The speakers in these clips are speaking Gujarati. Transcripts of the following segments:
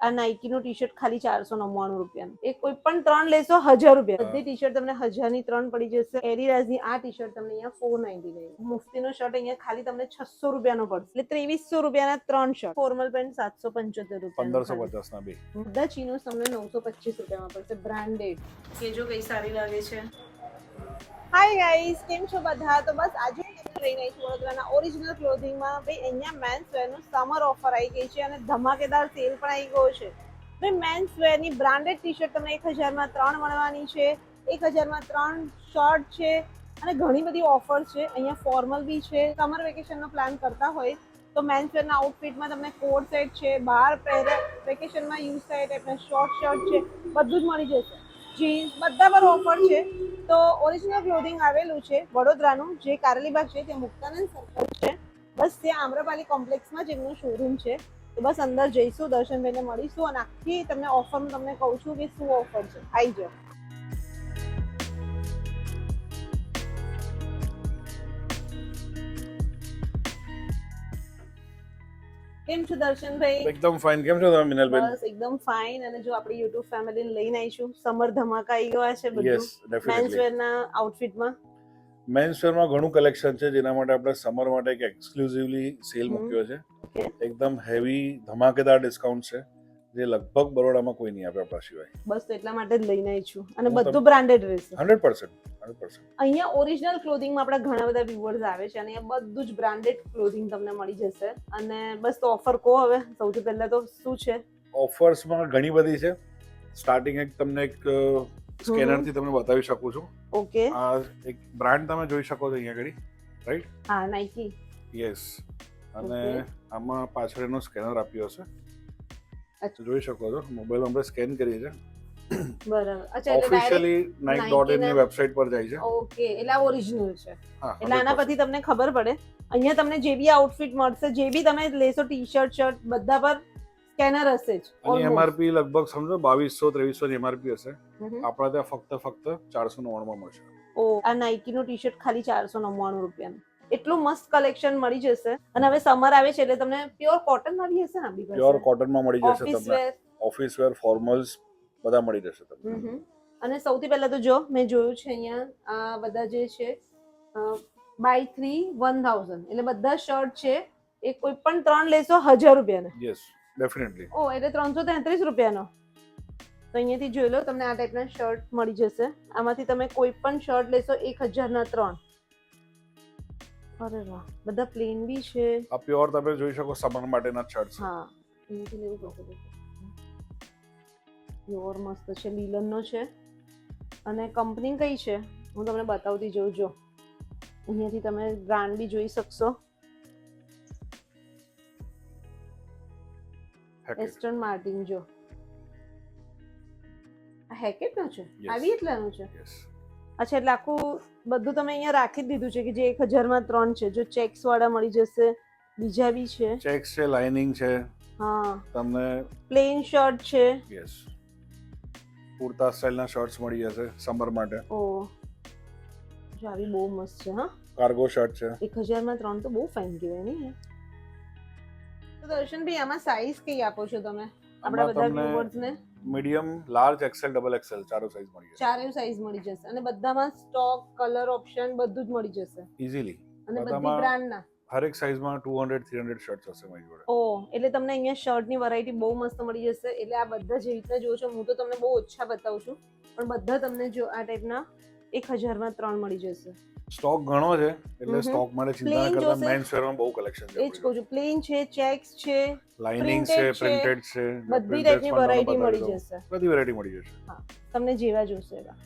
આ નાઇકી નું ટી શર્ટ ખાલી 499 રૂપિયાનું. એ કોઈ પણ 3 લેશો 1000 રૂપિયા. બધી ટી શર્ટ તમને 1000 ની 3 પડી જશે. એડિડાસ ની આ ટી શર્ટ તમને અહીંયા 499. મુફ્તી નો શર્ટ અહીંયા ખાલી તમને 600 રૂપિયાનો પડશે. એટલે 2300 રૂપિયાના 3 શર્ટ. ફોર્મલ પેન્ટ 775 રૂપિયા, 1550 ના બે. બધા ચીનોસ તમને 925 રૂપિયામાં પડશે, બ્રાન્ડેડ. કે જો કઈ સારી લાગે છે. હાય ગાઈસ, કેમ છો બધા? તો બસ આજે લઈને આવી છું વડોદરાના ઓરિજિનલ ક્લોથિંગમાં. ભાઈ અહીંયા મેન્સ વેરનું સમર ઓફર આવી ગઈ છે અને ધમાકેદાર સેલ પણ આવી ગયો છે. ભાઈ મેન્સ વેરની બ્રાન્ડેડ ટી શર્ટ તમને 1000માં 3 મળવાની છે. 1000માં 3 શર્ટ છે અને ઘણી બધી ઓફર છે. અહીંયા ફોર્મલ બી છે. સમર વેકેશનનો પ્લાન કરતા હોય તો મેન્સ વેરના આઉટફિટમાં તમને કોટ સેટ છે, બહાર પહેરે વેકેશનમાં યુઝ થાય ટાઈપના શોર્ટ શર્ટ છે, બધું જ મળી જશે. જીન્સ બધા પર ઓફર છે. તો ઓરિજિનલ ક્લોથિંગ આવેલું છે વડોદરાનું, જે કારેલીબાગ છે ત્યાં મુક્તાનંદ સર્કલ છે. બસ ત્યાં આમ્રપાલી કોમ્પ્લેક્સમાં જ એમનું શોરૂમ છે. તો બસ અંદર જઈશું, દર્શનભાઈને મળીશું અને આખી તમને ઓફર તમને કહું છું કે શું ઓફર છે. આવી જાઓ. કેમ છો દર્શનભાઈ? એકદમ ફાઇન. કેમ છો તમે મિનલબેન? બસ એકદમ ફાઇન. અને જો આપણી યુટ્યુબ ફેમિલીને લઈને આવીશું. સમર ધમાકા આવી ગયા છે બધું યસ, ડેફિનેટલી. મેન્સવેરના આઉટફિટમાં. મેન્સવેરમાં ઘણું કલેક્શન છે જેના માટે આપણે સમર માટે એક એક્સક્લુઝિવલી સેલ મૂક્યો છે. Okay. એકદમ હેવી ધમાકેદાર ડિસ્કાઉન્ટ છે જે લગભગ બરોડામાં કોઈ નહીં આપે આપણા સિવાય. બસ તો એટલા માટે જ લઈને આવી છું. અને હું બધું બ્રાન્ડેડ રહેશે. 100%. અહીંયા ઓરિજિનલ ક્લોથિંગમાં આપણા ઘણા બધા વ્યુઅર્સ આવે છે અને અહીંયા બધું જ બ્રાન્ડેડ ક્લોથિંગ તમને મળી જશે. અને બસ તો ઓફર કહો હવે. સૌથી પહેલા તો શું છે ઓફર્સમાં? ઘણી બધી છે. સ્ટાર્ટિંગ એક તમને એક સ્કેનરથી તમને બતાવી શકું છું. ઓકે. આ એક બ્રાન્ડ તમે જોઈ શકો છો અહીંયા આગળ, રાઈટ? હા, નાઇકી. યસ. અને Okay. આમાં પાછળ એનો સ્કેનર આપ્યો છે. અચ્છા. જોઈ શકો છો. મોબાઈલ આપણે સ્કેન કરીએ છીએ. બરાબર. અચ્છા, એટલે ઓફિશિયલી Nike.in ની Nike વેબસાઇટ પર જાય છે. ઓકે, એટલે આ ઓરિજિનલ છે. હા, એટલે આના પરથી તમને ખબર પડે. અહીંયા તમને જે બી આઉટફિટ મળશે, જે બી તમે લેશો ટી શર્ટ શર્ટ બધા પર સ્કેનર હશે જ. અને એમઆરપી લગભગ સમજો 2200-2300 ની એમઆરપી હશે. હમ. આપણા ત્યાં ફક્ત 499 માં મળશે. ઓ, આ નાઇકી નું ટી શર્ટ ખાલી 499 રૂપિયાનું. એટલું મસ્ત કલેક્શન મળી જશે. અને હવે સમર આવે છે એટલે તમને પ્યોર કોટન માં બી હશે ને? આપણી પાસે પ્યોર કોટનમાં મળી જશે ઓફિસ તમને. વેર. ઓફિસ વેર, ફોર્મલ્સ બધા મળી જશે તમને. અને સૌથી પહેલા તો જો મેં જોયું છે અહીંયા આ બધા જે છે બાય 3 1000, એટલે બધા શર્ટ છે એ કોઈ પણ 3 લેશો 1000 રૂપિયાના. Yes, definitely. ઓ, એટલે 333 રૂપિયાનો. તો અહીંયાથી જોઈ લો, તમને આ ટાઈપના શર્ટ મળી જશે. આમાંથી તમે કોઈ પણ શર્ટ લેશો 1000ના 3. અરે વાહ, બધા પ્લેન બી છે. આ પ્યોર તમે જોઈ શકો સમર માટેના શર્ટ છે. હા, અહીંયાથી લેવું પડશે. પ્યોર મસ્ત છે, લીલનનો છે. અને કંપની કઈ છે હું તમને બતાવતી જોઉં. જો અહીંયાથી તમે બ્રાન્ડ બી જોઈ શકશો. Aston Martin. જો આ હેકેટનો છે. આવી એટલાનું છે. અચ્છા, એટલે આખું બધું તમે અહીંયા રાખી જ દીધું છે કે જે 1000માં 3 છે. જો ચેક્સ વાળા મળી જશે, બીજા બી છે. ચેક્સ છે, લાઇનિંગ છે. હા, તમને પ્લેન શર્ટ છે. યસ, કુર્તા સ્ટાઇલના શર્ટ્સ મળી જશે સમર માટે. ઓ, જો આવી બહુ મસ્ત છે. હા, કાર્ગો શર્ટ છે. 1000માં 3 તો બહુ ફાઇન કહેવાય નહીં? તો દર્શનભાઈ, આમાં સાઈઝ કઈ આપો છો તમે આપણા બધા વ્યુઅર્સને? Medium, large, XL, double XL ચારો સાઈઝ મળી જશે. ચારેય સાઈઝ મળી જશે. અને બધામાં સ્ટોક, કલર ઓપ્શન બધું જ મળી જશે. ઇઝીલી. અને બધી બ્રાન્ડના હર એક સાઈઝમાં 200-300 શર્ટ્સ હશે મારી જોડે. ઓ, એટલે તમને અહીંયા શર્ટની વેરાયટી બહુ મસ્ત મળી જશે. એટલે આ બધા જે રીતના જોવો છો, હું તો તમને બહુ ઓછા બતાવું છું, પણ બધા તમને જો આ ટાઈપના 1000માં 3 મળી જશે. સ્ટોક ઘણો છે એટલે સ્ટોક માટે ચિંતા ન કરતા. મેન્સ વેરમાં બહુ કલેક્શન છે. એ જ કહું છું, પ્લેન છે, ચેક્સ છે, લાઇનિંગ છે, પ્રિન્ટેડ છે, બધી ટાઈપની વેરાયટી મળી જશે. બધી વેરાયટી મળી જશે. હા, તમને જેવા જોશે એવા.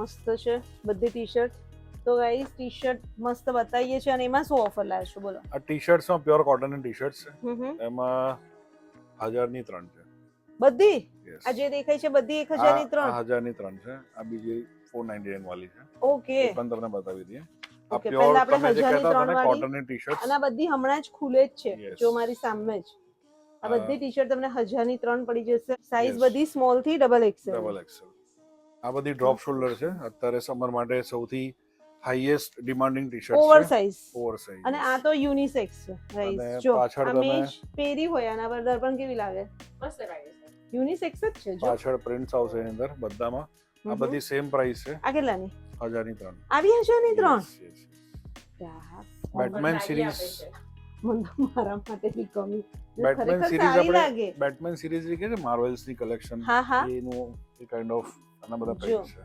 મસ્ત છે બધી ટી શર્ટ. તો ગાઈસ, ટી શર્ટ મસ્ત બતાવીએ છીએ. અને એમાં શું ઓફર લાવ્યો છો બોલો? આ ટી શર્ટ્સમાં પ્યોર કોટનની ટી શર્ટ્સ છે. એમાં 1000ની 3 છે. બધી Yes. આ જે દેખાય છે બધી 1000ની 3? આ 1000ની 3 છે. આ બીજી 499 વાળી છે. ઓકે, એ પણ તમને બતાવી દઈએ. આ ઓકે પ્યોર પહેલા આપણે તમે જે 1000 ની કહેતા હતા 3 ને વાળી કોટનની ટી-શર્ટ્સ, અને આ બધી હમણાં જ ખુલે જ છે. Yes. જો મારી સામે જ આ બધી ટી-શર્ટ તમને 1000 ની 3 પડી જશે. Size Yes. બધી સ્મોલ થી ડબલ એક્સેલ. Double Excel. આ બધી ડ્રોપ શોલ્ડર છે, અત્યારે સમર માટે સૌથી હાઈએસ્ટ ડિમાન્ડિંગ ટી-શર્ટ ઓવર છે. સાઈઝ. Over size. અને આ તો યુનિસેક્સ છે અને ગાઈસ. જો પાછળ આ તમે મેં જ પહેરી હોય આના પર દર્પણ કેવી લાગે? મસ્ત લાગે છે. યુનિસેક્સ જ છે. જો પાછળ પ્રિન્ટ્સ આવશે એની અંદર બધામાં. આ બધી સેમ પ્રાઇસ છે, આ કેટલાની? 1000 ની 3. આવી 1000 ની 3. Yes, yes, yes. યાર બેટમેન લાગી સિરીઝ, આપે છે. મને તો મારા માટે બી ગમી. બેટમેન ખરેખર સિરીઝ સારી આપણે લાગે. બેટમેન સિરીઝ જે કે છે માર્વેલ્સ ની કલેક્શન, હા હા એનું એ કાઇન્ડ ઓફ આના બધા જો. પ્રાઇસ છે.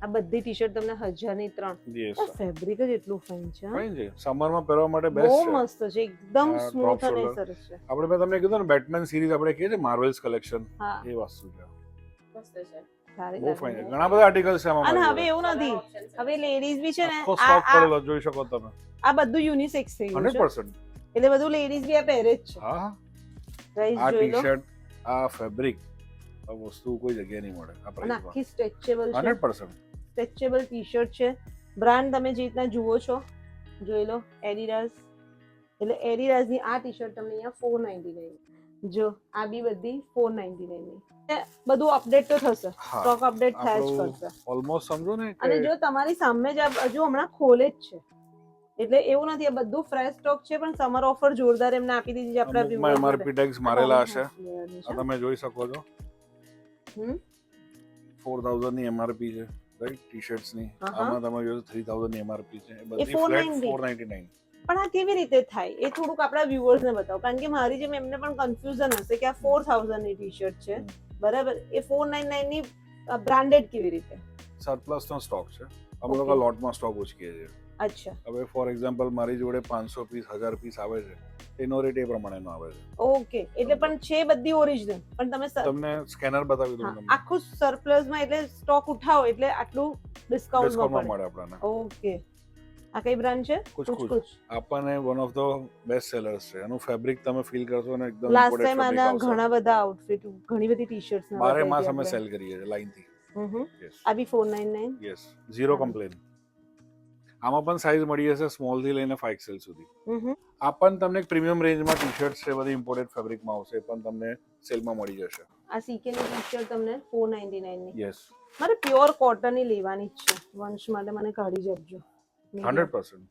આ બધી ટી-શર્ટ તમને 1000 ની 3. યસ આ ફેબ્રિક જ એટલું ફાઇન છે. હા? ફાઇન છે, સમરમાં પહેરવા માટે બહુ બેસ્ટ છે. મસ્ત છે, એકદમ આ સ્મૂથ drop અને shoulder. સરસ છે. આપણે મેં તમને કીધું ને બેટમેન સિરીઝ આપણે કહીએ છીએ માર્વેલ્સ કલેક્શન, હા એ વસ્તુ છે. મસ્ત છે. સારી બહુ લાગે ફાઇન છે, છે. ઘણા બધા આર્ટિકલ્સ છે આમાં. અને મારી હવે જોડે. એવું નથી, options છે. હવે લેડીઝ બી છે ને આખો આ સ્ટોક આ પડેલો જોઈ શકો તમે. આ બધું યુનિસેક્સ થઈ ગયું છે. 100%. એટલે બધું લેડીઝ બી આ પહેરે જ છે. હા હા. ગાઈસ આ જોઈ લો. ટી-શર્ટ, આ ફેબ્રિક, આ વસ્તુ કોઈ જગ્યાએ નહીં મળે આ અને પ્રાઇસમાં. આખી સ્ટ્રેચેબલ છે. 100%. સ્ટ્રેચેબલ ટી-શર્ટ છે. બ્રાન્ડ તમે જે રીતના જુઓ છો જોઈ લો, એડિડાસ. એટલે એડિડાસ ની આ ટી-શર્ટ તમને અહીંયા 499. જો આ બી બધી 499 ની. બધું અપડેટ તો થશે, હા. સ્ટોક અપડેટ થાય જ આપણું કરશે. ઓલમોસ્ટ સમજો ને અને કે જો તમારી સામે જ આ હજુ હમણાં ખોલે જ છે, એટલે એવું નથી આ બધું ફ્રેશ સ્ટોક છે, પણ સમર ઓફર જોરદાર એમને આપી દીધી છે આપણા અમુકમાં viewers MRP ટેગ્સ મારેલા હશે. આ તમે જોઈ શકો છો. હમ 4000 ની MRP છે, રાઈટ, ટી-શર્ટ્સ ની. હા. આમાં તમે જોશો 3000 ની MRP છે. એ બધી એ ફ્લેટ 499. 499. પણ આ કેવી રીતે થાય એ થોડુંક આપણા વ્યુઅર્સ ને બતાવો, કારણ કે મારી જેમ એમને પણ કન્ફ્યુઝન હશે કે આ 4000 ની ટી-શર્ટ છે, બરાબર, એ 499 ની બ્રાન્ડેડ કેવી રીતે? સરપ્લસ નો સ્ટોક છે, અમે લોકો Okay. લોટમાં સ્ટોક ઉચકીએ છીએ. અચ્છા, હવે ફોર એક્ઝામ્પલ મારી જોડે 500 પીસ 1000 પીસ આવે છે, એનો રેટ એ પ્રમાણેનો આવે છે. ઓકે, એટલે પણ છે બધી ઓરિજિનલ, પણ તમે તમને સ્કેનર બતાવી દઉં હા, તમને. આખું સરપ્લસ માં એટલે સ્ટોક ઉઠાવો એટલે આટલું ડિસ્કાઉન્ટ ડિસ્કાઉન્ટમાં મળે. મળે આપણને. ઓકે, આ કઈ બ્રાન્ડ છે? કુછ કુછ કુછ. આપણને one of the best sellers છે. એનું ફેબ્રિક તમે ફીલ કરશો ને એકદમ લાસ્ટ ઇમ્પોર્ટેડ ટાઈમ ફેબ્રિક આના આવશે. ઘણા બધા આઉટફિટ, ઘણી બધી ટી-શર્ટ્સ ના 12 બતાવી માસ હતી અમે આપણે. સેલ કરીએ છીએ લાઈન થી. યસ. આ બી 499. Yes, zero complain. આમાં પણ સાઈઝ મળી જશે સ્મોલ થી લઈને 5XL સુધી. આ પણ તમને એક પ્રીમિયમ રેન્જમાં ટી-શર્ટ્સ છે, બધી ઇમ્પોર્ટેડ ફેબ્રિકમાં આવશે, એ પણ તમને સેલમાં મળી જશે. આ CK ની ટી-શર્ટ તમને 499 ની. યસ, મારે પ્યોર કોટન ની લેવાની જ છે, વંશ માટે મને કાઢી જ આપજો. 100%.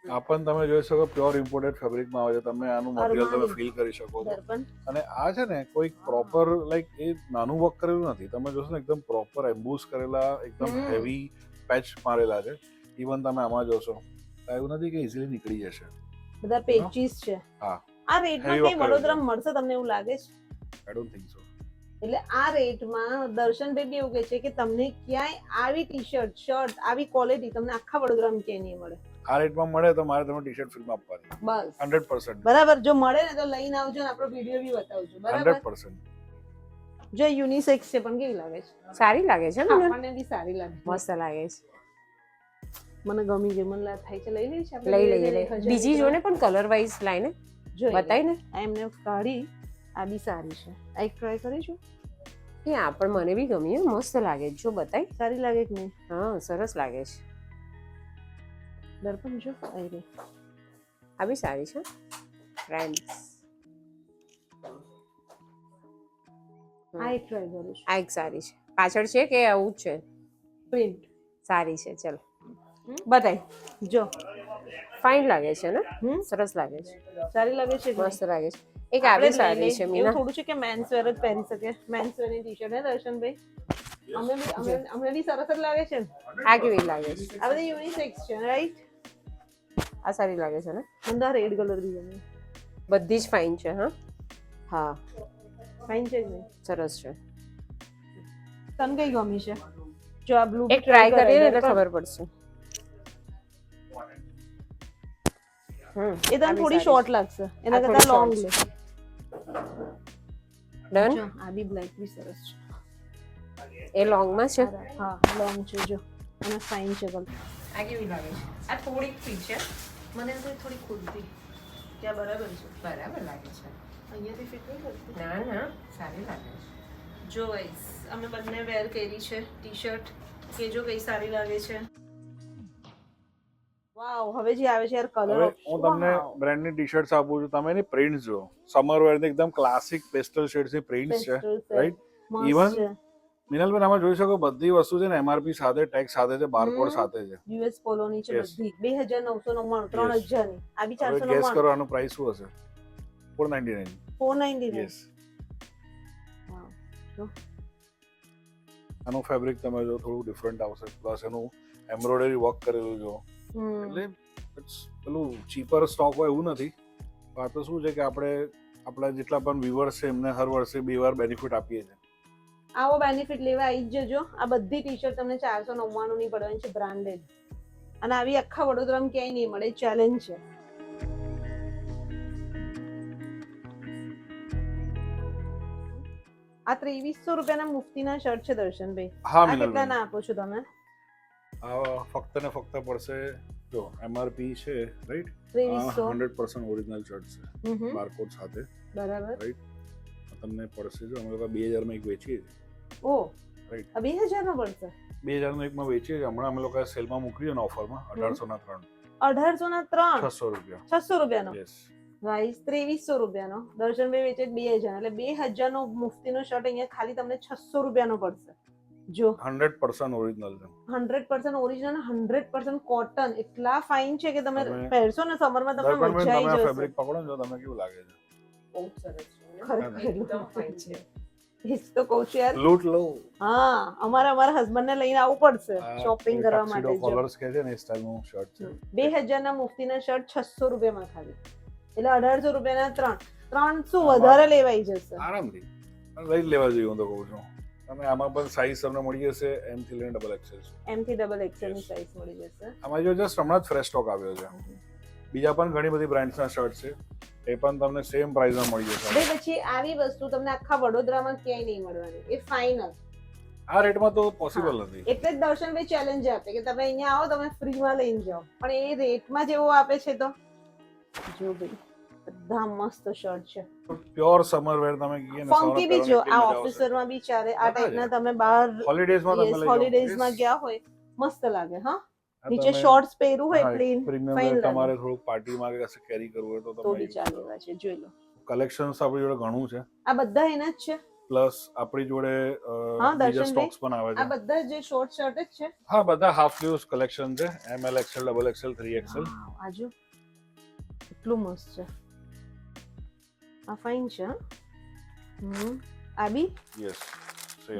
આ પણ તમે જોઈ શકો પ્યોર ઇમ્પોર્ટેડ ફેબ્રિકમાં આવે છે. તમે આનું મટીરિયલ તમે અરમાની. ફીલ કરી શકો છો. દર્પણ અને આ છે ને કોઈ પ્રોપર લાઈક એ નાનું વર્ક કરેલું નથી. તમે જોશો ને એકદમ પ્રોપર એમ્બોસ કરેલા, એકદમ હેવી પેચ મારેલા છે. ઇવન તમે આમાં જોશો એવું નથી કે ઇઝીલી નીકળી જશે. બધા પેચીસ છે. હા. આ રેટમાં Heavy કઈ work કરેલું વડોદરામાં મળશે તમને એવું લાગે છે? I don't think so. એટલે આ રેટમાં દર્શનભાઈ બી એવું કહે છે કે તમને ક્યાંય આવી ટી-શર્ટ, શર્ટ, આવી ક્વોલિટી તમને આખા વડોદરામાં ક્યાંય નહીં મળે. આ રેટમાં મળે તો મારે તમે ટી-શર્ટ ફિલ્મ આપવાની. બસ 100%. બરાબર, જો મળે ને તો લઈને આવજો ને આપણો વિડીયો બી બતાવજો. બરાબર, 100%. જો યુનિસેક્સ છે પણ કેવી લાગે છે? સારી લાગે છે ને મને. આપણને બી સારી લાગે છે. મસ્ત લાગે છે. મને ગમી ગઈ, મને થાય છે લઈ લઈએ છે આપણે. લઈ લઈએ. બીજી જો ને પણ કલર વાઇઝ લાઈને બતાવી ને. આ એમને કાઢી, આ બી સારી છે. આ એક ટ્રાય કરીશું. એ આ પણ મને બી ગમી હે, મસ્ત લાગે છે. જો બતાવી. સારી લાગે કે નહીં? હા, સરસ લાગે છે. દર્પણ જો આવી રહી. આ બી સારી છે. ફ્રેન્ડ્સ. આ એક ટ્રાય કરીશું. આ એક સારી છે. પાછળ છે કે આવું જ છે? પ્રિન્ટ સારી છે. ચલો બતાવી. જો ફાઇન લાગે છે ને? સરસ લાગે છે. સારી લાગે છે કે મસ્ત લાગે છે. એક આ બી સારી છે એવું મીના. થોડું છે કે મેન્સ વેર જ પહેરી શકે. મેન્સ વેર ની ટી-શર્ટ હે દર્શનભાઈ? અમને બી સરસ જ લાગે છે ને? આ કેવી લાગે છે? આ બધી યુનિસેક્સ છે, રાઈટ? આ સારી લાગે છે ને? મને આ રેડ કલર બી ગમે. બધી જ ફાઇન છે. હા હા, ફાઇન છે કે નહીં? સરસ છે. તને કઈ ગમી છે? જો આ બ્લુ એક ટ્રાય કરીએ ને એટલે ખબર પડશે. એ તને થોડી શોર્ટ લાગશે, એના કરતા લોંગ લે. ડન. જો આ બી બ્લેક બી સરસ છે. એ લોંગ માં છે. હા, લોંગ છે જો, અને ફાઇન છે કલર. આ કેવી લાગે છે? આ થોડીક ફીટ છે. મને તો થોડી ખુલતી ક્યાં બરાબર છે? બરાબર લાગે છે. અહીંયાથી ફિટ નહીં કરતી. ના ના, સારી લાગે છે. જો ગાઈસ, અમે બંને વેર કરી છે ટી-શર્ટ, કે જો કઈ સારી લાગે છે. વાવ, હવે જે આવે છે યાર કલર હવે હું તમને બ્રાન્ડની ટી-શર્ટ્સ આપું છું, તમે એની પ્રિન્ટ્સ જો, સમર વેર ની એકદમ ક્લાસિક પેસ્ટલ શેડ્સ ની પ્રિન્ટ્સ છે, રાઈટ? ઇવન મિનલબેન આમાં જોઈ શકો બધી વસ્તુ છે ને MRP સાથે, ટેક્સ સાથે છે, બારકોડ સાથે છે. યુએસ પોલો ની છે બધી 2999, 3000 ની. આ બી 499. ગેસ કરો આનું પ્રાઇસ શું હશે? 499. 499. યસ. આનું ફેબ્રિક તમે જો થોડું ડિફરન્ટ આવશે, પ્લસ એનું એમ્બ્રોઇડરી વર્ક કરેલું જો, એટલે પેલું ચીપર સ્ટોક હોય એવું નથી. આ તો શું છે કે આપણે આપણા જેટલા પણ વ્યુઅર્સ છે એમને હર વર્ષે 2 વાર બેનિફિટ આપીએ છીએ. આવો બેનિફિટ લેવા આવી જજો. આ બધી ટી-શર્ટ તમને 499 ની પડવાની છે, બ્રાન્ડેડ. અને આવી આખા વડોદરામાં ક્યાંય નહીં મળે, ચેલેન્જ છે. આ 2300 રૂપિયાના મુફ્તીના શર્ટ છે દર્શનભાઈ. હા, આ કેટલા ના આપો છો તમે? આ ફક્ત ને ફક્ત પડશે જો MRP છે, રાઈટ? 2300. 100% ઓરિજિનલ શર્ટ છે, બારકોડ સાથે. બરાબર. રાઈટ? તમને પડશે જો અમે લોકો 2000 માં એક વેચીએ છીએ. ઓ, રાઈટ. આ 2000 નો પડશે? 2000 નો એકમાં વેચીએ છીએ. હમણાં અમે લોકો સેલમાં મૂકી છે ને ઓફરમાં 1800 ના 3. 1800 ના 3? 600 રૂપિયા. 600 રૂપિયાનો? યસ. ગાઈસ 2300 રૂપિયાનો. દર્શનભાઈ વેચે 2000, એટલે 2000 નો મુફ્તીનો શર્ટ અહીંયા ખાલી તમને 600 રૂપિયાનો પડશે. જો 100% ઓરિજિનલ છે. 100% ઓરિજિનલ, 100% કોટન. એટલા ફાઇન છે કે તમે પહેરશો ને સમરમાં તમને મજા આવી તમે જશે. ફેબ્રિક પકડો ને તમને કેવું લાગે છે? બહુ સરસ છે. ખરેખર એકદમ fine છે. એ જ તો કહું છું યાર. લૂટ લો. હા, અમારા હસબન્ડ ને લઈને આવવું પડશે શોપિંગ કરવા માટે. કલર્સ કે છે ને એ સ્ટાઇલનું શર્ટ છે. 2000 ના મુફ્તીના શર્ટ 600 રૂપિયામાં ખાલી. એટલે 1800 રૂપિયાના 3 શું વધારે લેવાઈ જશે આરામથી. લઈ લેવા જોઈએ હું તો કહું છું. તમે આમાં પણ સાઈઝ તમને મળી જશે M થી લઈને XXL. M થી XXL ની સાઈઝ મળી જશે. આમાં જો જસ્ટ હમણાં જ ફ્રેશ સ્ટોક આવ્યો છે. બીજા પણ ઘણી બધી બ્રાન્ડ્સના શર્ટ છે, એ પણ તમને સેમ પ્રાઇસમાં મળી જશે. બે પછી આવી વસ્તુ તમને આખા વડોદરામાં ક્યાંય નહીં મળવાની, એ ફાઇનલ. આ રેટમાં તો પોસિબલ નથી. એટલે જ દર્શનભાઈ ચેલેન્જ આપે કે તમે અહીંયા આવો, તમે ફ્રીમાં લઈને જાઓ, પણ એ રેટમાં જેવો આપે છે તો જો ભાઈ બધા મસ્ત શર્ટ છે, પ્યોર સમર વેર. તમે કહીએ ને ફંકી બી જો, આ ઓફિસરમાં બી ચાલે, આ ટાઈપના તમે બહાર હોલિડેઝમાં ગયા હોય મસ્ત લાગે. હા, નીચે શોર્ટ્સ પહેરવું હોય પ્લેન, ફાઇન તમારે થોડું પાર્ટીમાં કે કશે કેરી કરવું હોય તો બી ચાલે છે. જોઈ લો, કલેક્શન્સ આપણી જોડે ઘણું છે. આ બધા એના જ છે, પ્લસ આપણી જોડે બીજા સ્ટોક્સ પણ આવે છે. આ બધા જે શોર્ટ શર્ટ જ છે. હા, બધા હાફ સ્લીવ્સ કલેક્શન છે, ML XL XXL 3XL. આ જો એટલું મસ્ત છે, આ ફાઇન છે. આ બી યસ,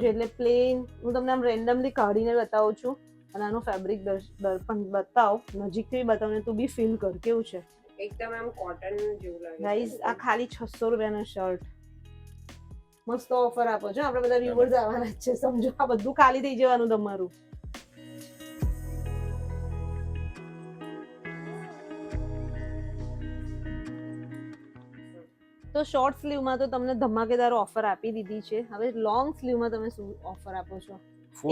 એટલે પ્લેન. હું તમને આમ રેન્ડમલી કાઢીને બતાવું છું, અને આનું ફેબ્રિક પણ બતાવો, નજીકથી બતાવો ને તું બી ફીલ કર કેવું છે. એકદમ આમ કોટન જેવું લાગે. ગાઈઝ આ ખાલી 600 રૂપિયાનો શર્ટ. મસ્ત ઓફર આપો છો, આપણે બધા વ્યુઅર્સ આવવાના જ છે, સમજો. આ બધું ખાલી થઈ જવાનું તમારું. તો શોર્ટ સ્લીવમાં તો તમને ધમાકેદાર ઓફર આપી દીધી છે. હવે લોંગ સ્લીવમાં તમે શું ઓફર આપો છો?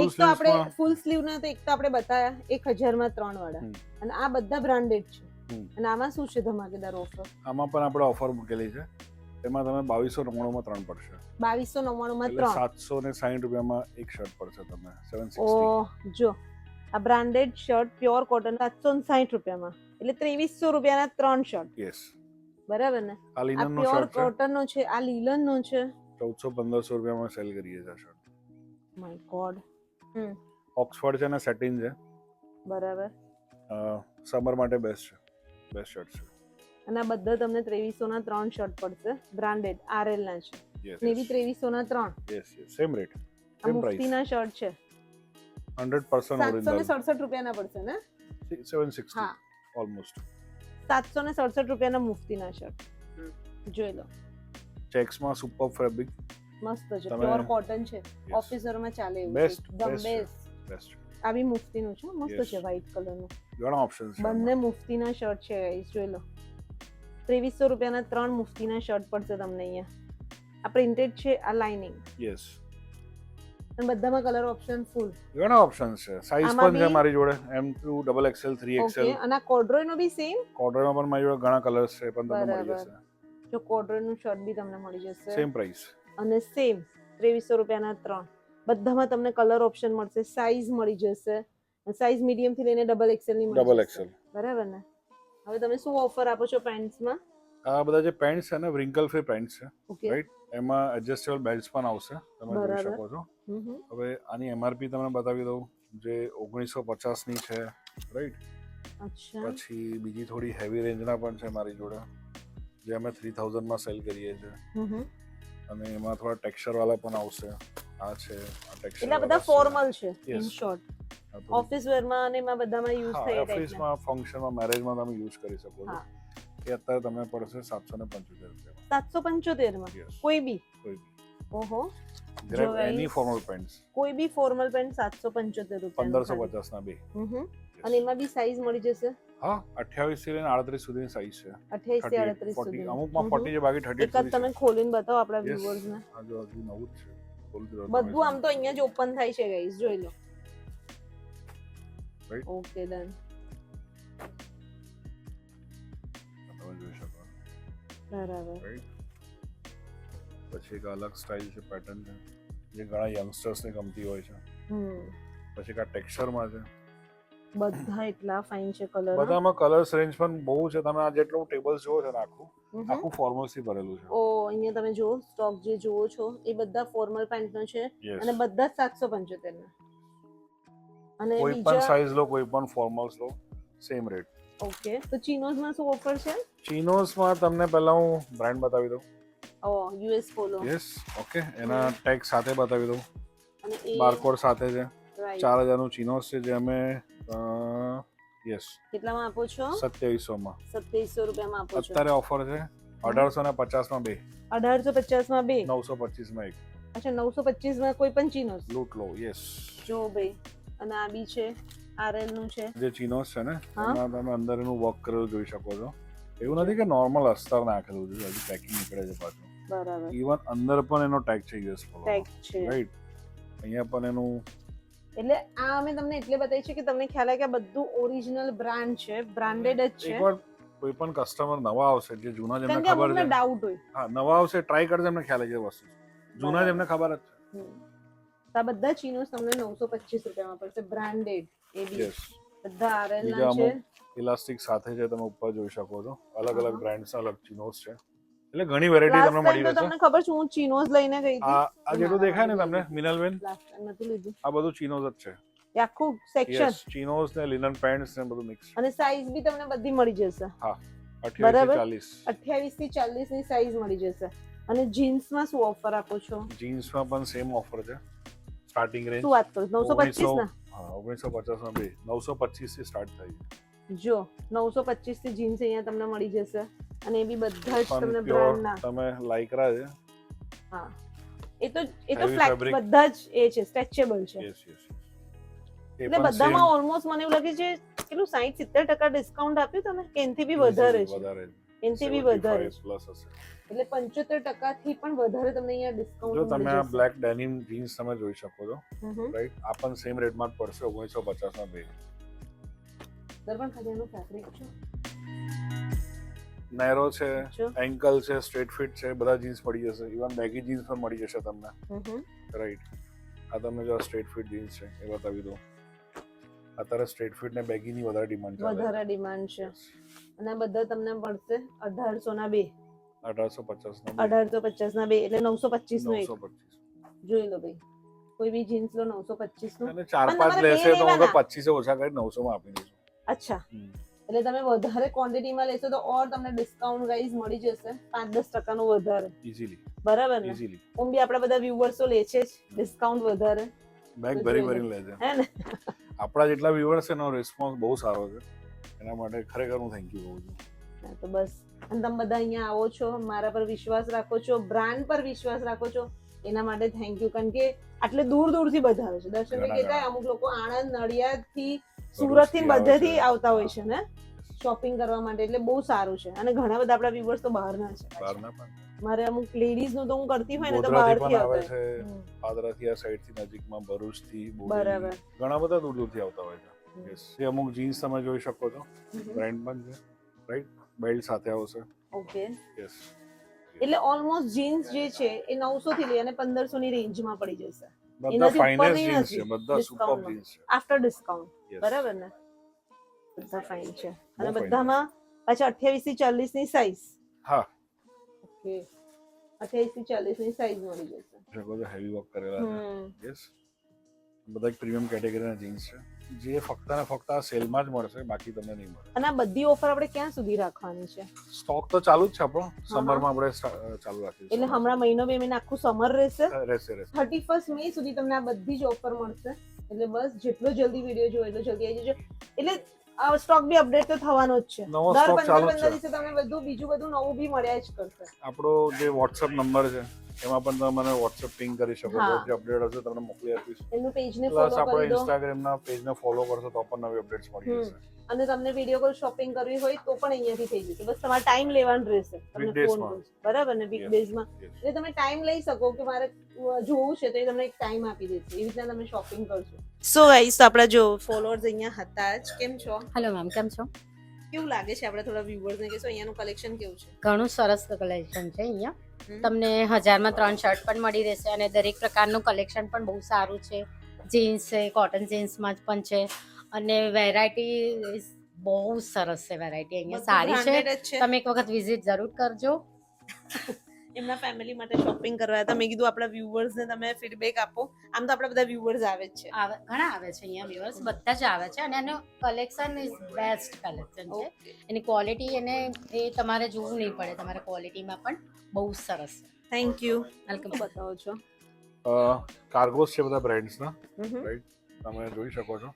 એક તો આપણે ફૂલ સ્લીવ ના તો એક તો આપણે બતાયા 1000 માં 3 વાળા, અને આ બધા બ્રાન્ડેડ છે. અને આમાં શું છે ધમાકેદાર ઓફર? આમાં પણ આપણે ઓફર મૂકેલી છે, એમાં તમે 2299 માં 3 પડશે. 2299 માં 3, 760 રૂપિયામાં એક શર્ટ પડશે તમને. 760. ઓ જો આ બ્રાન્ડેડ શર્ટ પ્યોર કોટન 760 રૂપિયામાં, એટલે 2300 રૂપિયાના 3 શર્ટ. યસ, બરાબર ને? આ લિનન નો પ્યોર શર્ટ છે, કોટન નો છે, આ લીલન નો છે. 1400-1500 રૂપિયામાં સેલ કરીએ છે આ શર્ટ. My God. ઓક્સફોર્ડ છે ને સેટિન છે. બરાબર. સમર માટે બેસ્ટ શર્ટ છે. અને આ બધા તમને 2300 ના 3 શર્ટ પડશે, બ્રાન્ડેડ RL ના છે. ને બી 2300 ના 3. Yes, same rate, same price. Mufti ના શર્ટ છે, 100% ઓરિજિનલ. 767 રૂપિયાના પડશે ને? 760. હા, ઓલમોસ્ટ 767 રૂપિયાના મુફ્તીના શર્ટ. જોઈ લો, ચેક્સમાં સુપર ફેબ્રિક, મસ્ત છે, પ્યોર કોટન છે, ઓફિસરમાં ચાલે એવું. બેસ્ટ. આ બી મુફ્તીનું છે, મસ્ત છે, વ્હાઈટ કલરનું. ઘણા ઓપ્શન્સ છે, બંને મુફ્તીના શર્ટ છે ગાઈસ. જોઈ લો, 2300 રૂપિયાના 3 મુફ્તીના શર્ટ પડશે તમને અહીંયા. આ પ્રિન્ટેડ છે, આ લાઇનિંગ. યસ, અને બધામાં કલર ઓપ્શન ફૂલ. ઘણા ઓપ્શન્સ છે. સાઈઝ પણ છે મારી જોડે, M2 XXL 3XL. ઓકે, અને આ કોડ્રોય નો બી સેમ. કોડ્રોય માં પણ મારી જોડે ઘણા કલર્સ છે, પણ તમને મળી જશે. જો કોડ્રોય નું શર્ટ બી તમને મળી જશે, સેમ પ્રાઇસ, અને સેમ 2300 રૂપિયાના 3. બધામાં તમને કલર ઓપ્શન મળશે, સાઈઝ મળી જશે. સાઈઝ મીડિયમ થી લઈને XXL ની મળી જશે. બરાબર ને. હવે તમે શું ઓફર આપો છો પેન્ટ્સમાં? આ બધા જે પેન્ટ છે ને વ્રિંકલ ફ્રી પેન્ટ છે, ઓકે. રાઈટ. એમાં એડજસ્ટેબલ બેલ્ટ પણ આવશે, તમે જોઈ બરાબર. શકો છો. હમ. હવે આની MRP તમને બતાવી દઉં, જે 1950 ની છે, રાઈટ. અચ્છા. પછી બીજી થોડી હેવી રેન્જના પણ છે મારી જોડે, જે અમે 3000 માં સેલ કરીએ છીએ. હમ. અને એમાં થોડા ટેક્સચર વાળા પણ આવશે. આ છે, આ ટેક્સચર એટલે આ બધા ફોર્મલ છે ઇન Yes. શોર્ટ. આ થોડી- ઓફિસ વેરમાં અને એમાં બધામાં યુઝ હા, થાય ટાઈપના. ઓફિસમાં, ફંક્શનમાં, મેરેજમાં તમે યુઝ કરી શકો છો. હા. એ અત્યારે તમને પડશે 775 રૂપિયામાં. 775 માં Yes. કોઈ બી? કોઈ બી. ઓહો. ગ્રેબ guys, એની ફોર્મલ પેન્ટ્સ કોઈ બી ફોર્મલ પેન્ટ 775 રૂપિયા. 1550 ના બે. અને એમાં બી સાઈઝ મળી જશે? હા, 28 થી લઈને 38 સુધીની સાઈઝ છે. 28 થી 38, 38 સુધી. અમુકમાં 40 છે, બાકી 38 એકાદ તમે ખોલીને બતાવો આપણા Yes. વ્યુઅર્સ ને. આ જો હજુ નવું જ છે. ખોલી દો બધું તમે. આમ તો અહીંયા જ ઓપન થાય છે ગાઈસ, જોઈ લો. Right. Okay done. તમે જોઈ શકો. બરાબર. રાઈટ. પછી એક અલગ સ્ટાઇલ છે, પેટર્ન છે, જે ઘણા યંગસ્ટર્સ ને ગમતી હોય છે. પછી એક આ ટેક્સચરમાં છે. બધા એટલા ફાઇન છે કલર. બધામાં કલર્સ રેન્જ પણ બહુ છે. તમે આ જેટલું ટેબલ જોવો છો ને, આખું ફોર્મલ્સ થી ભરેલું છે. ઓ અહીંયા તમે જો સ્ટોક જે જોવો છો એ બધા ફોર્મલ પેન્ટ નો છે. Yes. અને બધા 775 ના. અને કોઈ પણ બીજા સાઈઝ લો, કોઈ પણ ફોર્મલ્સ લો, સેમ રેટ. ઓકે. તો ચિનોઝ માં શું ઓફર છે? ચિનોઝમાં તમને પહેલા હું બ્રાન્ડ બતાવી દઉં. ઓ યુએસ પોલો. Yes, okay. એના ટેગ સાથે બતાવી દઉં, અને એ બારકોડ સાથે છે. right. 4000 નું ચિનોઝ છે, જે અમે યસ કેટલામાં આપો છો? 2700 માં. 2700 રૂપિયામાં આપો છો. અત્યારે ઓફર છે 1850 માં બે, 1850 માં બે. 925 માં એક. અચ્છા 925 માં કોઈ પણ ચિનોઝ. લૂટ લો. યસ. જો ભાઈ, અને આ બી છે, આરએલ નું છે. જે ચિનોઝ છે ને, હા. એમાં તમે અંદર એનું વર્ક કરેલું જોઈ શકો છો. એવું નથી કે નોર્મલ અસ્તર નાખેલું છે, હજી પેકિંગ નીકળે છે પાછું. બરાબર. ઇવન અંદર પણ એનો ટેગ છે યુએસ પોલો, ટેગ છે. રાઈટ. અહીંયા પણ એનું એટલે આ અમે તમને એટલે બતાવી છે કે તમને ખ્યાલ આવે કે આ બધું ઓરિજિનલ બ્રાન્ડ છે, બ્રાન્ડેડ જ છે. એકવાર કોઈ પણ કસ્ટમર નવા આવશે, જે જૂના જેમને કારણ કે ખબર અમુકને છે, ડાઉટ હોય. હા, નવા આવશે, ટ્રાય કરશે, એમને ખ્યાલ આવી જાય વસ્તુ. જૂના જેમને ખબર જ છે. આ બધા ચિનોઝ તમને 925 રૂપિયામાં પડશે, બ્રાન્ડેડ. એ બી યસ. બધા આરએલ બીજા ના છે. અમુક ઇલાસ્ટિક સાથે છે, તમે ઉપર જોઈ શકો છો. અલગ હા. અલગ બ્રાન્ડ્સના અલગ ચિનોઝ છે. એટલે ઘણી વેરાયટી લાસ્ટ તમને ટાઈમ મળી તો રહેશે. તમને ખબર છે હું ચિનોઝ લઈને ગઈ હતી. આ જેટલું દેખાય ને તમને મિનલબેન, લાસ્ટ ટાઈમ નથી લીધું. આ બધું ચિનોઝ જ છે. એ આખું સેક્શન. યસ, ચિનોઝ ને લિનન પેન્ટ્સ ને બધું મિક્સ. અને સાઈઝ બી તમને બધી મળી જશે. હા, 28 બરાબર. થી 40. 28 થી 40 ની સાઈઝ મળી જશે. અને જીન્સમાં શું ઓફર આપો છો? જીન્સમાં પણ સેમ ઓફર છે. સ્ટાર્ટિંગ રેન્જ શું વાત કરો? 925 ના? હા, 1950 માં બે, 925 થી સ્ટાર્ટ થાય છે. જો 925 થી જીન્સ અહીંયા તમને મળી જશે. અને એ બી બધા જ તમને પણ બ્રાન્ડ ના. તમે લાઈક્રા છે. હા, એ તો Heavy ફ્લેટ fabric. બધા જ એ છે, સ્ટ્રેચેબલ છે. Yes yes. એટલે બધામાં ઓલમોસ્ટ મને એવું લાગે છે કેટલું 60-70% ડિસ્કાઉન્ટ આપ્યું તમે કે એનથી બી વધારે છે. એનથી બી વધારે છે. પ્લસ હશે. એટલે 75% થી પણ વધારે તમને અહીંયા ડિસ્કાઉન્ટ જો મળી તમે આ જશે. બ્લેક ડેનિમ જીન્સ તમે જોઈ શકો છો, હમ. રાઈટ. આ પણ સેમ રેટમાં જ પડશે, 1950 માં બે. દર્પણ ખાધેનું ફેબ્રિક છે. નેરો છે, જો. એન્કલ છે, સ્ટ્રેટ ફિટ છે, બધા જીન્સ મળી જશે. ઇવન બેગી જીન્સ પણ મળી જશે તમને, રાઈટ. આ તમે જો સ્ટ્રેટ ફિટ જીન્સ છે એ બતાવી દો. અત્યારે સ્ટ્રેટ ફિટ ને બેગી ની વધારે ડિમાન્ડ ચાલે. વધારે ડિમાન્ડ છે. અને આ બધા તમને મળશે 1800 ના બે. 1850 ના 1850 ના બે એટલે 925 નું એક. 925. જોઈ લો ભાઈ, કોઈ બી જીન્સ લો 925 નું. અને 4-5 તમારે લેશે બે તો હું તો લેવાના. 25 ઓછા કરી 900 માં આપી દઈશું. અચ્છા, એટલે તમે વધારે ક્વોન્ટિટીમાં લેશો તો ઓર તમને ડિસ્કાઉન્ટ ગાઈઝ મળી જશે 5-10% નું વધારે. ઇઝીલી. બરાબર ને? ઇઝીલી. ઓમ બી આપણા બધા વ્યુઅર્સો લે છે ડિસ્કાઉન્ટ વધારે. બેગ તો ભરી જોઈ લો. ભરીને લે છે. હે ને? આપણા જેટલા વ્યુઅર્સ છે એનો રિસ્પોન્સ બહુ સારો છે. એના માટે ખરેખર હું થેન્ક યુ કહું છું. હા, તો બસ. અને તમે બધા અહીંયા આવો છો, મારા પર વિશ્વાસ રાખો છો, બ્રાન્ડ પર વિશ્વાસ રાખો છો, એના માટે થેન્ક યુ. કારણ કે આટલે દૂર દૂરથી બધા આવે છે. દર્શનભાઈ કહેતા અમુક લોકો આણંદ, નડિયાદ થી, સુરત થી બધેથી આવતા હોય છે ને શોપિંગ કરવા માટે. એટલે બહુ સારું છે. અને ઘણા બધા આપણા વ્યુઅર્સ તો બહારના છે. બહારના પણ મારે અમુક લેડીઝ નું તો હું કરતી હોય ને તો ગોધરાથી બહારથી પણ આવે આવતા હોય. છે, પાદરાથી આ સાઈડ થી નજીકમાં ભરૂચથી, બરાબર. બોડેલી, ઘણા બધા દૂર દૂરથી આવતા હોય છે. યસ. એ અમુક જીન્સ તમે જોઈ શકો છો, બ્રાન્ડ પણ છે, રાઈટ. બેલ્ટ સાથે આવશે. ઓકે. યસ. એટલે ઓલમોસ્ટ જીન્સ જે છે એ 900 થી લઈ અને 1500 ની રેન્જમાં પડી જશે. બધા એનાથી ફાઇનેસ્ટ ઉપરની જીન્સ નથી છે, બધા સુપર ડિસ્કાઉન્ટમાં. જીન્સ છે. After discount. Yes. બરાબર ને? બધા ફાઇન છે બહુ અને fine બધામાં પાછા 28 થી 40 ની સાઈઝ. હા ઓકે 28 થી 40 ની સાઈઝ મળી જશે. શકો છો હેવી વર્ક કરેલા છે યસ બધા એક પ્રીમિયમ કેટેગરીના જીન્સ છે જે ફક્ત ને ફક્ત આ સેલમાં જ મળશે બાકી તમને નહીં મળે. અને આ બધી ઓફર આપણે ક્યાં સુધી રાખવાની છે? સ્ટોક તો ચાલુ જ છે આપણો સમરમાં આપણે ચાલુ રાખીશું એટલે હમણાં મહિનો બે મહિના આખું સમર રહેશે. રહેશે 31 મે સુધી તમને આ બધી જ ઓફર મળશે. એટલે બસ જેટલો જલ્દી વિડીયો જોવો એટલો જલ્દી આવી જજો. એટલે આ સ્ટોક બી અપડેટ તો થવાનો જ છે. નવો દર સ્ટોક ચાલુ 15 દિવસે તમને બધું બીજું બધું નવું બી મળ્યા જ કરશે. આપણો જે WhatsApp નંબર છે એમાં પણ તમે મને WhatsApp પિંગ કરી શકો છો. જે અપડેટ હશે તમને મોકલી આપીશ. એનું પેજને પ્લસ ફોલો આપણે કરી દો. ઇન્સ્ટાગ્રામના પેજને ફોલો કરશો તો પણ નવી અપડેટ્સ મળી જશે. અને તમને વિડીયો કોલ શોપિંગ કરવી હોય તો પણ અહીંયાથી થઈ જશે. બસ તમારે ટાઈમ લેવાનો રહેશે. તમને ફોન કરશે બરાબર ને વીકડેઝમાં. એટલે તમે ટાઈમ લઈ શકો કે મારે જોવું છે તો એ તમને એક ટાઈમ આપી દેશે. એવી રીતના તમે શોપિંગ કરશો. સો ગાઈસ આપણા જો ફોલોઅર્સ અહીંયા હતા જ. કેમ છો? હેલો મેમ, કેમ છો? કેવું લાગે છે આપણે થોડા વ્યુઅર્સને કહેશો અહીંયાનું કલેક્શન કેવું છે? ઘણું સરસ કલેક્શન છે અહીંયા. તમને 1000માં 3 શર્ટ પણ મળી રહેશે અને દરેક પ્રકારનું કલેક્શન પણ બહુ સારું છે. જીન્સ છે, કોટન જીન્સમાં પણ છે અને વેરાયટી બહુ સરસ છે. વેરાયટી અહીંયા સારી છે. તમે એક વખત વિઝિટ જરૂર કરજો. એમના ફેમિલી માટે શોપિંગ કરવા હતા. મેં કીધું આપણા વ્યુઅર્સને તમે ફીડબેક આપો. આમ તો આપણા બધા વ્યુઅર્સ આવે જ છે. ઘણા આવે છે અહીંયા વ્યુઅર્સ, બધા જ આવે છે અને એનું કલેક્શન ઇઝ બેસ્ટ કલેક્શન છે. એની ક્વોલિટી એને એ તમારે જોવું નહીં પડે. તમારે ક્વોલિટીમાં પણ બહુ સરસ છે. Thank you. વેલકમ. બતાવો છો કાર્ગોસ છે બધા બ્રાન્ડ્સના રાઈટ તમે જોઈ શકો છો.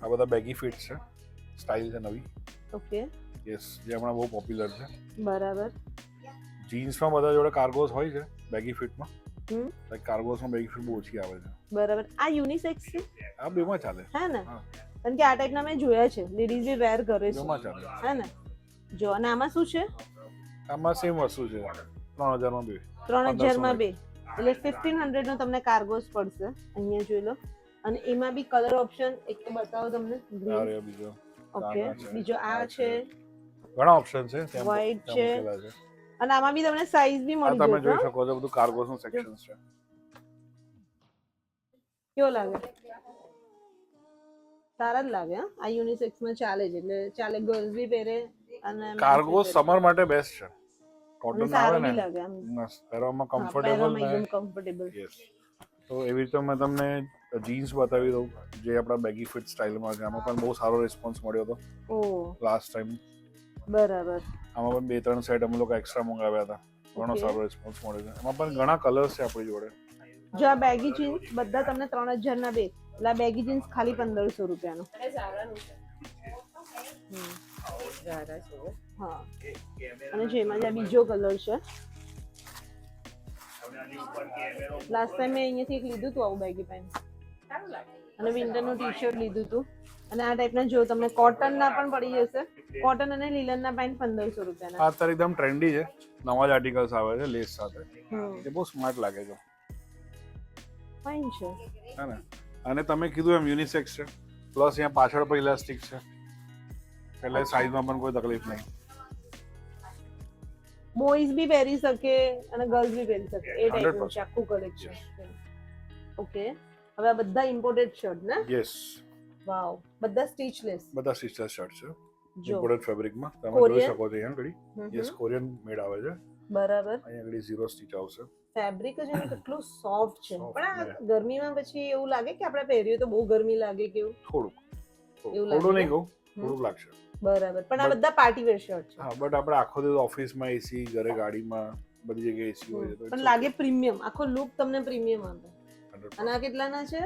આ બધા બેગી ફિટ્સ છે. સ્ટાઇલ છે નવી. ઓકે યસ જે હમણાં બહુ પોપ્યુલર છે. બરાબર. જીન્સમાં બધા જોડે કાર્ગોસ હોય છે બેગી ફિટમાં. લાઈક કાર્ગોસમાં બેગી ફિટ બહુ ઓછી આવે છે. બરાબર. આ યુનિસેક્સ છે? આ બેમાં ચાલે. હે ને? કારણ કે આ ટાઈપના મેં જોયા છે. લેડીઝ બી વેર કરે છે. બેમાં ચાલે. હે ને? જો અને આમાં શું છે? આમાં સેમ વસ્તુ છે. 3000માં બે. 3000માં બે. એટલે 1500 નો તમને કાર્ગોસ પડશે. અહીંયા જોઈ લો. અને એમાં બી કલર ઓપ્શન એક તો બતાવો તમને. આ બીજો. ઓકે. બીજો આ છે. ઘણા ઓપ્શન છે. વ્હાઈટ છે. અને આમાં બી તમને સાઈઝ બી મળી જશે. તમે જોઈ શકો છો બધું કાર્ગોસ નું સેક્શન છે. કેવો લાગે? સારા જ લાગે. આ યુનિસેક્સ માં ચાલે છે. એટલે ચાલે, ગર્લ્સ બી પહેરે અને કાર્ગોસ સમર માટે બેસ્ટ છે. કોટન આવે ને લાગે આમ પહેરવામાં કમ્ફર્ટેબલ ને એકદમ કમ્ફર્ટેબલ. યસ. તો એવી રીતે મેં તમને જીન્સ બતાવી દઉં જે આપણા બેગી ફિટ સ્ટાઇલમાં છે. આમાં પણ બહુ સારો રિસ્પોન્સ મળ્યો હતો લાસ્ટ ટાઈમ. બરાબર. આમાં પણ 2-3 સેટ અમે લોકો એક્સ્ટ્રા મંગાવ્યા હતા. ઘણો સારો રિસ્પોન્સ મળ્યો છે. એમાં પણ ઘણા કલર્સ છે આપણી જોડે. જો આ બેગી જીન્સ બધા તમને 3000 ના બે. એટલે આ બેગી જીન્સ ખાલી 1500 રૂપિયાનો. હા. અને જેમાં જે બીજો કલર છે. લાસ્ટ ટાઈમ મેં અહીંયાથી એક લીધું હતું આવું બેગી પેન્ટ. અને વિન્ટરનું ટી-શર્ટ લીધું હતું. અને આ ટાઈપના જો તમને કોટનના પણ પડી જશે. કોટન અને લિલનના પેન્ટ 1500 રૂપિયાના. આ અત્યારે એકદમ ટ્રેન્ડી છે. નવા જ આર્ટિકલ્સ આવે છે લેસ સાથે. એ બહુ સ્માર્ટ લાગે છે. ફાઇન છે. હે ને? અને તમે કીધું એમ યુનિસેક્સ છે. પ્લસ અહીંયા પાછળ પણ ઇલાસ્ટિક છે. એટલે સાઈઝમાં પણ કોઈ તકલીફ નહીં. બોયઝ બી પહેરી શકે અને ગર્લ્સ બી પહેરી શકે. એ ટાઈપનું છે આખું કલેક્શન. ઓકે. હવે આ બધા ઇમ્પોર્ટેડ શર્ટ ને? યસ. વાવ. બધા સ્ટીચલેસ. બધા સ્ટીચલેસ શર્ટ છે. જો ઇમ્પોર્ટેડ ફેબ્રિકમાં તમે જોઈ શકો છો અહીંયા ઘડી. યસ કોરિયન મેડ આવે છે. બરાબર. અહીંયા ઘડી ઝીરો સ્ટીચ આવશે. ફેબ્રિક જ એનું કેટલું સોફ્ટ છે. પણ આ ગરમીમાં પછી એવું લાગે કે આપણે પહેરીએ તો બહુ ગરમી લાગે કેવું? થોડું નહીં કહું, થોડું લાગશે. બરાબર. પણ આ બધા પાર્ટી વેર શર્ટ છે. હા બટ આપણે આખો દિવસ ઓફિસમાં એસી, ઘરે ગાડીમાં બધી જગ્યાએ એસી હોય છે પણ લાગે પ્રીમિયમ. આખો લુક તમને પ્રીમિયમ આવે. અને આ કેટલાના છે?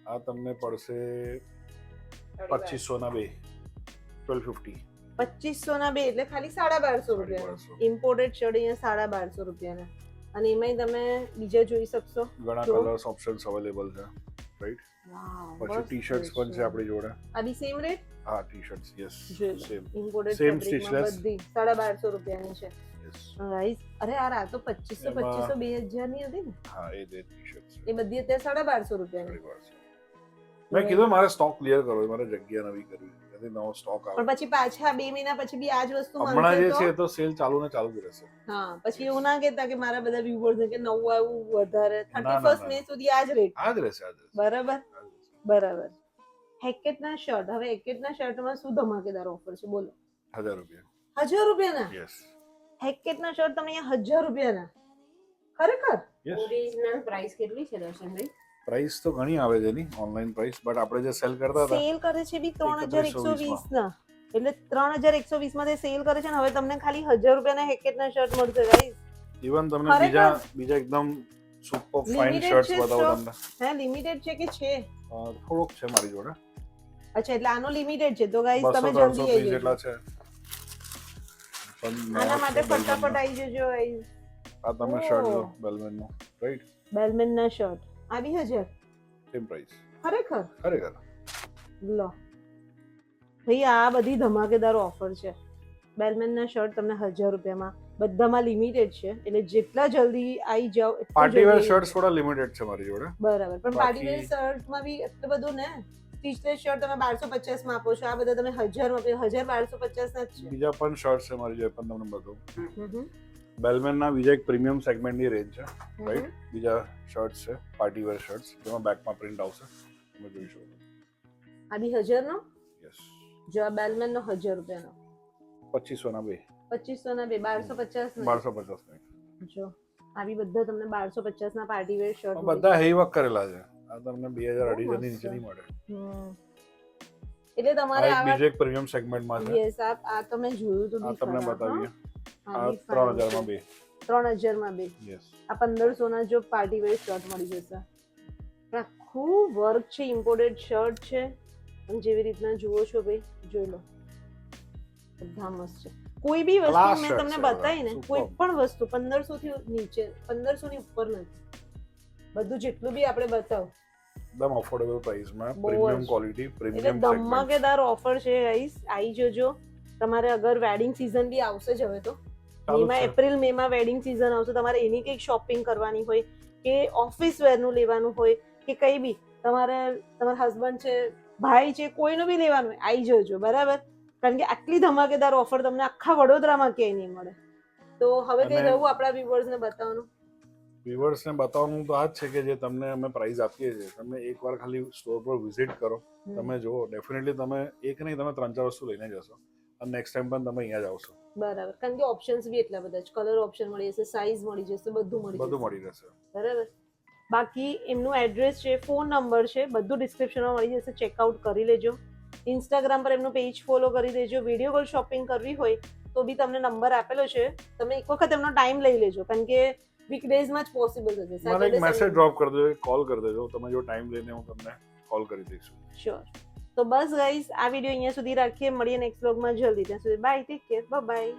આ તમને પડશે 2500 ના બે. 1250. 2500 ના બે એટલે ખાલી 1250 રૂપિયા. ઇમ્પોર્ટેડ શર્ટ અહીંયા 1250 રૂપિયાના. અને એમાંય તમે બીજા જોઈ શકશો. ઘણા કલર્સ ઓપ્શન્સ અવેલેબલ છે. રાઈટ. પછી ટી-શર્ટ્સ પણ છે આપણી જોડે. આ બી સેમ રેટ? હા T-shirts yes same. Imported same ફેબ્રિકમાં બધી 1250 રૂપિયાની છે. યસ. ગાઈસ અરે યાર આ તો 2500 2000 ની હતી ને? હા એ જે ટી-શર્ટ્સ એ બધી અત્યારે 1250 રૂપિયાની. મેં કીધું મારે સ્ટોક ક્લિયર કરવો, મારે જગ્યા નવી કરવી. એટલે નવો સ્ટોક આવે. પણ પછી પાછા 2 મહિના પછી બી આ જ વસ્તુ હમણાં જે છે તો સેલ ચાલુ ને ચાલુ જ રહેશે. હા પછી એવું ના કહેતા કે મારા બધા વ્યુઅર્સ કે નવું આવ્યું વધારે 31 મે સુધી આ જ રેટ. આ જ રહેશે. બરાબર બરાબર. હેકેટના શર્ટ, હવે હેકેટના શર્ટમાં શું ધમાકેદાર ઓફર છે બોલો? 1000 રૂપિયા. 1000 રૂપિયાના યસ હેકેટના શર્ટ તમને અહીંયા 1000 રૂપિયાના? ખરેખર? યસ. ઓરિજિનલ પ્રાઇસ કેટલી છે દર્શનભાઈ? પ્રાઇસ તો ઘણી આવે છે એની ઓનલાઈન પ્રાઇસ, બટ આપણે જે સેલ કરતા હતા સેલ કરે છે બી 3120 ના, એટલે 3120 માં તે સેલ કરે છે ને હવે તમને ખાલી 1000 રૂપિયાના હેકેટના શર્ટ મળશે ગાઈસ. ઇવન તમને ખરેખર? બીજા એકદમ સુપર ફાઇન Limited શર્ટ્સ છે બતાવો stock? તમને. હે લિમિટેડ છે કે છે? થોડોક છે મારી જોડે, અચ્છા એટલે આનો લિમિટેડ છે તો ગાઈસ તમે 200-300 જલ્દી પીસ આવી જેટલા જજો. છે. પણ આના માટે Belman ફટાફટ ના. આવી જજો ગાઈસ. આ તમે શર્ટ લો બેલમેન નો, રાઈટ? બેલમેન ના શર્ટ આ બી 1000? Same price. ખરેખર? ખરેખર લો ભાઈ આ બધી ધમાકેદાર ઓફર છે. બેલમેન ના શર્ટ તમને 1000 રૂપિયામાં, બધામાં લિમિટેડ છે એટલે જેટલા જલ્દી આવી જાવ એટલું પાર્ટી વેર જલ્દી શર્ટ્સ થોડા લિમિટેડ છે મારી જોડે. બરાબર, પણ પાર્ટી વેર બાકી- શર્ટમાં બી એટલું બધું ને. સ્ટીચલેસ શર્ટ તમે 1250 માં આપો છો, આ બધા તમે 1000 માં આપો. 1250 ના જ છે. બીજા પણ શર્ટ્સ છે મારી જોડે, પણ તમને બતાવું. હમ. બેલમેન ના બીજા એક પ્રીમિયમ સેગમેન્ટની રેન્જ છે, રાઈટ? બીજા શર્ટ્સ છે પાર્ટી વેર શર્ટ્સ, જેમાં બેકમાં પ્રિન્ટ આવશે, તમે જોઈ શકો. આ બી 1000 નો? યસ. જો આ બેલમેન નો 1000 રૂપિયાનો, 2500 ના બે, 2500 ના બે, 1250 ના. 1250 ના. જો આ બી બધા તમને 1250 ના પાર્ટી વેર શર્ટ બધા હેવી વર્ક કરેલા છે. આ તમને 2000-2500 ની નીચે નહીં મળે. એટલે આ તમારે એક આવા બીજો એક પ્રીમિયમ સેગમેન્ટમાં છે. યસ આ તમે જોયું તો આ બી તમને ખરા, બતાવીએ. હા? આ બી 3000 fine માં છે. બે. 3000 માં બે. યસ. આ 1500 ના જો પાર્ટી વેર શર્ટ મળી જશે. આખું વર્ક છે, ઇમ્પોર્ટેડ શર્ટ છે, અને જેવી રીતના જુઓ છો ભાઈ જોઈ લો, બધા મસ્ત છે. કોઈ બી વસ્તુ Class મેં shirt તમને છે બતાવી ને, બધા. કોઈ Superb. પણ વસ્તુ 1500 થી નીચે, 1500 ની ઉપર નથી. બધું જેટલું બી આપણે બતાવ એકદમ અફોર્ડેબલ પ્રાઇસમાં, બહુ જ. પ્રીમિયમ ક્વોલિટી, એટલે પ્રીમિયમ સેગમેન્ટ. ધમાકેદાર ઓફર છે ગાઈસ, આવી જજો. તમારે અગર વેડિંગ સીઝન બી આવશે જ હવે તો, મેમાં એપ્રિલ મે માં વેડિંગ સીઝન આવશે, તમારે એની કંઈક શોપિંગ કરવાની હોય કે ઓફિસ વેરનું લેવાનું હોય કે કઈ બી તમારે તમારા હસબન્ડ છે, ભાઈ છે, કોઈનું બી લેવાનું હોય આવી જજો, બરાબર? કારણ કે આટલી ધમાકેદાર ઓફર તમને આખા વડોદરામાં ક્યાંય નહીં મળે. તો હવે કઈ અને- રહું આપણા વ્યુઅર્સને બતાવવાનું? વ્યુઅર્સને બતાવવાનું તો આ જ છે કે જે તમને અમે પ્રાઇસ આપીએ છીએ, તમે એકવાર ખાલી સ્ટોર પર વિઝિટ કરો, તમે જુઓ, ડેફિનેટલી તમે એક નહીં તમે 3-4 વસ્તુ લઈને જશો, અને નેક્સ્ટ ટાઈમ પણ તમે અહીંયા જ આવશો. બરાબર, કારણ કે ઓપ્શન્સ બી એટલા બધા છે, કલર ઓપ્શન મળી જશે, સાઇઝ મળી જશે, બધું મળી બધું જશે, મળી રહેશે. બરાબર? બાકી એમનું એડ્રેસ છે, ફોન નંબર છે, બધું ડિસ્ક્રિપ્શનમાં મળી જશે, ચેકઆઉટ કરી લેજો. ઇન્સ્ટાગ્રામ પર એમનું પેજ ફોલો કરી દેજો. વિડીયો કોલ શોપિંગ કરવી હોય તો બી તમને નંબર આપેલો છે, તમે એક વખત એમનો ટાઈમ લઈ લેજો, કારણ કે વીકડેઝમાં જ પોસિબલ થશે. મને એક Saturday, મેસેજ Sunday. ડ્રોપ કરી દેજો, કોલ કરી દેજો, તમે જો ટાઈમ લઈને હું તમને કોલ કરી દઈશું. શ્યોર. તો બસ ગાઈઝ આ વિડીયો અહીંયા સુધી રાખીએ, મળીએ નેક્સ્ટ વ્લોગમાં જલ્દી. ત્યાં સુધી બાય, ટેક કેર, બાય.